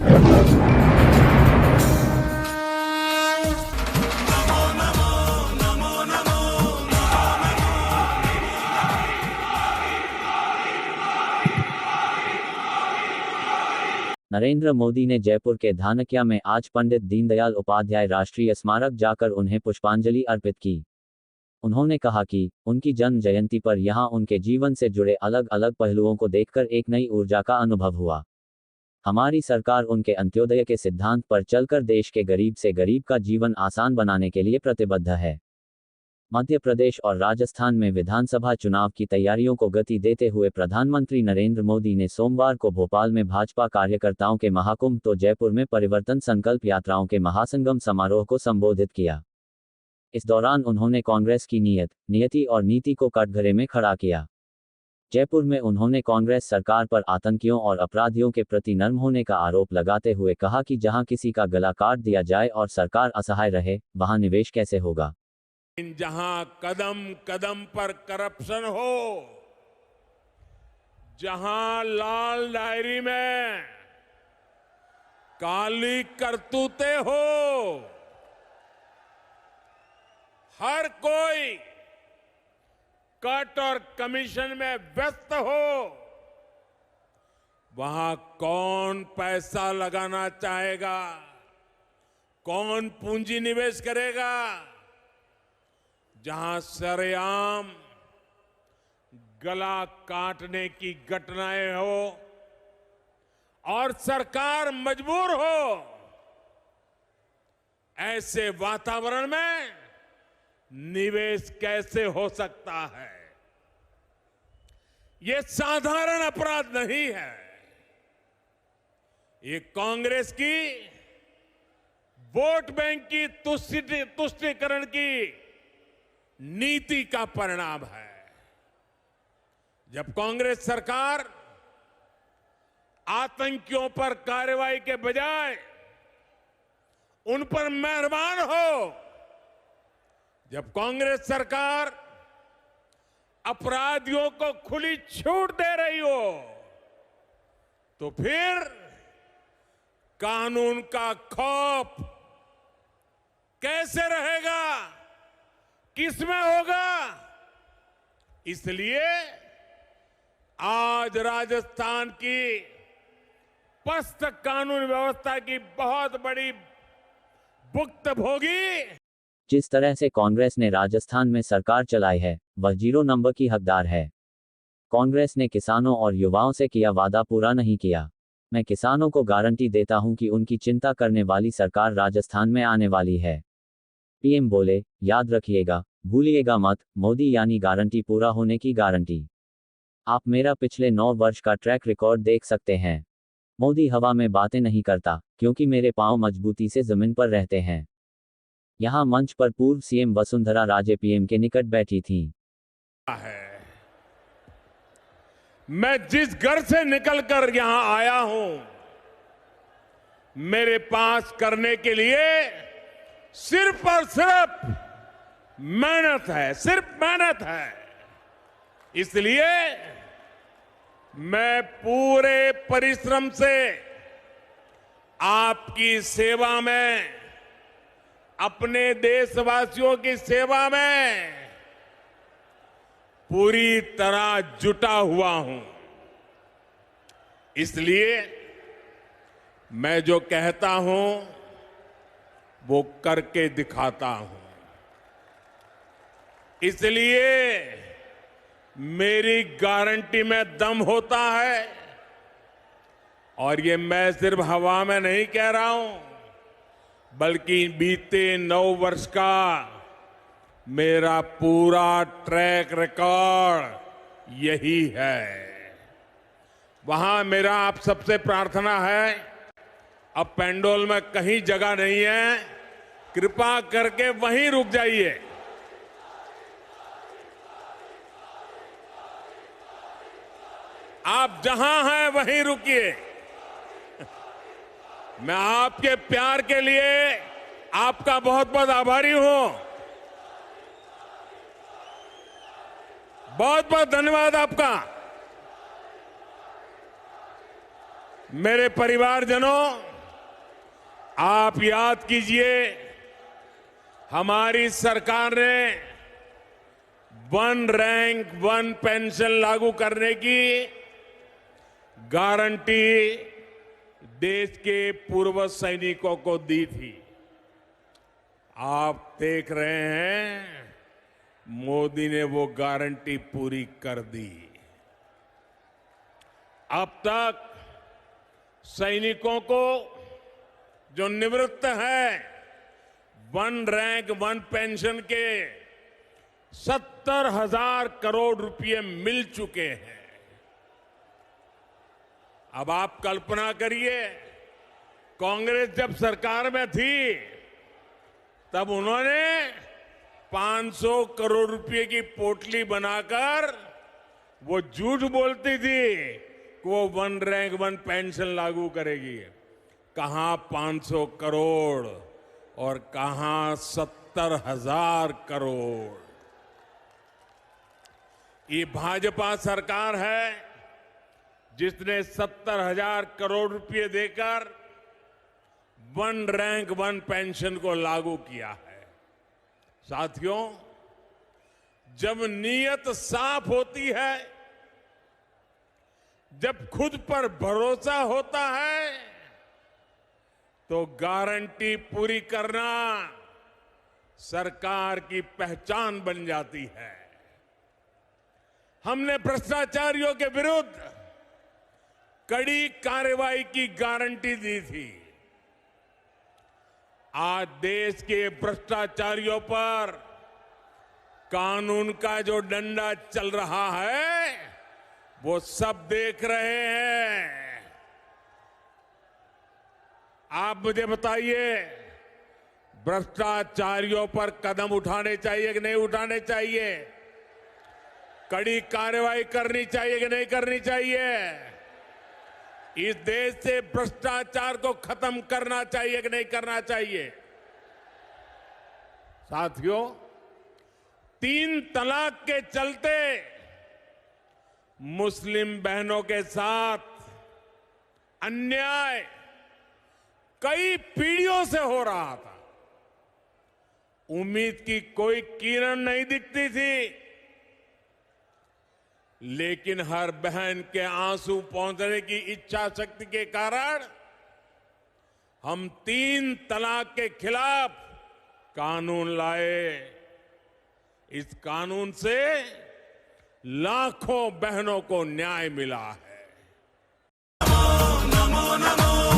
नरेंद्र मोदी ने जयपुर के धानक्या में आज पंडित दीनदयाल उपाध्याय राष्ट्रीय स्मारक जाकर उन्हें पुष्पांजलि अर्पित की। उन्होंने कहा कि उनकी जन्म जयंती पर यहां उनके जीवन से जुड़े अलग अलग पहलुओं को देखकर एक नई ऊर्जा का अनुभव हुआ। हमारी सरकार उनके अंत्योदय के सिद्धांत पर चलकर देश के गरीब से गरीब का जीवन आसान बनाने के लिए प्रतिबद्ध है। मध्य प्रदेश और राजस्थान में विधानसभा चुनाव की तैयारियों को गति देते हुए प्रधानमंत्री नरेंद्र मोदी ने सोमवार को भोपाल में भाजपा कार्यकर्ताओं के महाकुंभ तो जयपुर में परिवर्तन संकल्प यात्राओं के महासंगम समारोह को संबोधित किया। इस दौरान उन्होंने कांग्रेस की नीयति और नीति को कटघरे में खड़ा किया। जयपुर में उन्होंने कांग्रेस सरकार पर आतंकियों और अपराधियों के प्रति नर्म होने का आरोप लगाते हुए कहा कि जहां किसी का गला काट दिया जाए और सरकार असहाय रहे, वहां निवेश कैसे होगा। जहां कदम कदम पर करप्शन हो, जहां लाल डायरी में काली करतूतें हो, हर कोई कट और कमीशन में व्यस्त हो, वहां कौन पैसा लगाना चाहेगा, कौन पूंजी निवेश करेगा। जहां सरेआम गला काटने की घटनाएं हो और सरकार मजबूर हो, ऐसे वातावरण में निवेश कैसे हो सकता है। ये साधारण अपराध नहीं है, ये कांग्रेस की वोट बैंक की तुष्टीकरण की नीति का परिणाम है। जब कांग्रेस सरकार आतंकियों पर कार्रवाई के बजाय उन पर मेहरबान हो, जब कांग्रेस सरकार अपराधियों को खुली छूट दे रही हो, तो फिर कानून का खौफ कैसे रहेगा, किसमें होगा। इसलिए आज राजस्थान की पस्त कानून व्यवस्था की बहुत बड़ी भुक्तभोगी। जिस तरह से कांग्रेस ने राजस्थान में सरकार चलाई है, वह 0 नंबर की हकदार है। कांग्रेस ने किसानों और युवाओं से किया वादा पूरा नहीं किया। मैं किसानों को गारंटी देता हूं कि उनकी चिंता करने वाली सरकार राजस्थान में आने वाली है। पीएम बोले, याद रखिएगा, भूलिएगा मत, मोदी यानी गारंटी पूरा होने की गारंटी। आप मेरा पिछले 9 वर्ष का ट्रैक रिकॉर्ड देख सकते हैं। मोदी हवा में बातें नहीं करता, क्योंकि मेरे पांव मजबूती से जमीन पर रहते हैं। यहां मंच पर पूर्व सीएम वसुंधरा राजे पीएम के निकट बैठी थीं। मैं जिस घर से निकलकर यहां आया हूं, मेरे पास करने के लिए सिर्फ और सिर्फ मेहनत है, सिर्फ मेहनत है। इसलिए मैं पूरे परिश्रम से आपकी सेवा में, अपने देशवासियों की सेवा में पूरी तरह जुटा हुआ हूं। इसलिए मैं जो कहता हूं वो करके दिखाता हूं। इसलिए मेरी गारंटी में दम होता है, और ये मैं सिर्फ हवा में नहीं कह रहा हूं, बल्कि बीते 9 वर्ष का मेरा पूरा ट्रैक रिकॉर्ड यही है। वहां मेरा आप सबसे प्रार्थना है, अब पेंडोल में कहीं जगह नहीं है, कृपा करके वहीं रुक जाइए। आप जहां हैं वहीं रुकिए। मैं आपके प्यार के लिए आपका बहुत बहुत आभारी हूं। बहुत बहुत धन्यवाद आपका। मेरे परिवारजनों, आप याद कीजिए, हमारी सरकार ने वन रैंक वन पेंशन लागू करने की गारंटी देश के पूर्व सैनिकों को दी थी। आप देख रहे हैं, मोदी ने वो गारंटी पूरी कर दी। अब तक सैनिकों को जो निवृत्त है, वन रैंक वन पेंशन के 70,000 करोड़ रुपए मिल चुके हैं। अब आप कल्पना करिए, कांग्रेस जब सरकार में थी तब उन्होंने 500 करोड़ रुपए की पोटली बनाकर वो झूठ बोलती थी कि वो वन रैंक वन पेंशन लागू करेगी। कहां 500 करोड़ और कहां 70,000 करोड़। ये भाजपा सरकार है जिसने 70,000 करोड़ रुपए देकर वन रैंक वन पेंशन को लागू किया है। साथियों, जब नीयत साफ होती है, जब खुद पर भरोसा होता है, तो गारंटी पूरी करना सरकार की पहचान बन जाती है। हमने भ्रष्टाचारियों के विरुद्ध कड़ी कार्रवाई की गारंटी दी थी। आज देश के भ्रष्टाचारियों पर कानून का जो डंडा चल रहा है, वो सब देख रहे हैं। आप मुझे बताइए, भ्रष्टाचारियों पर कदम उठाने चाहिए कि नहीं उठाने चाहिए? कड़ी कार्रवाई करनी चाहिए कि नहीं करनी चाहिए? इस देश से भ्रष्टाचार को खत्म करना चाहिए कि नहीं करना चाहिए? साथियों, 3 तलाक के चलते मुस्लिम बहनों के साथ अन्याय कई पीढ़ियों से हो रहा था। उम्मीद की कोई किरण नहीं दिखती थी, लेकिन हर बहन के आंसू पहुंचने की इच्छा शक्ति के कारण हम 3 तलाक के खिलाफ कानून लाए। इस कानून से लाखों बहनों को न्याय मिला है। नमो नमो नमो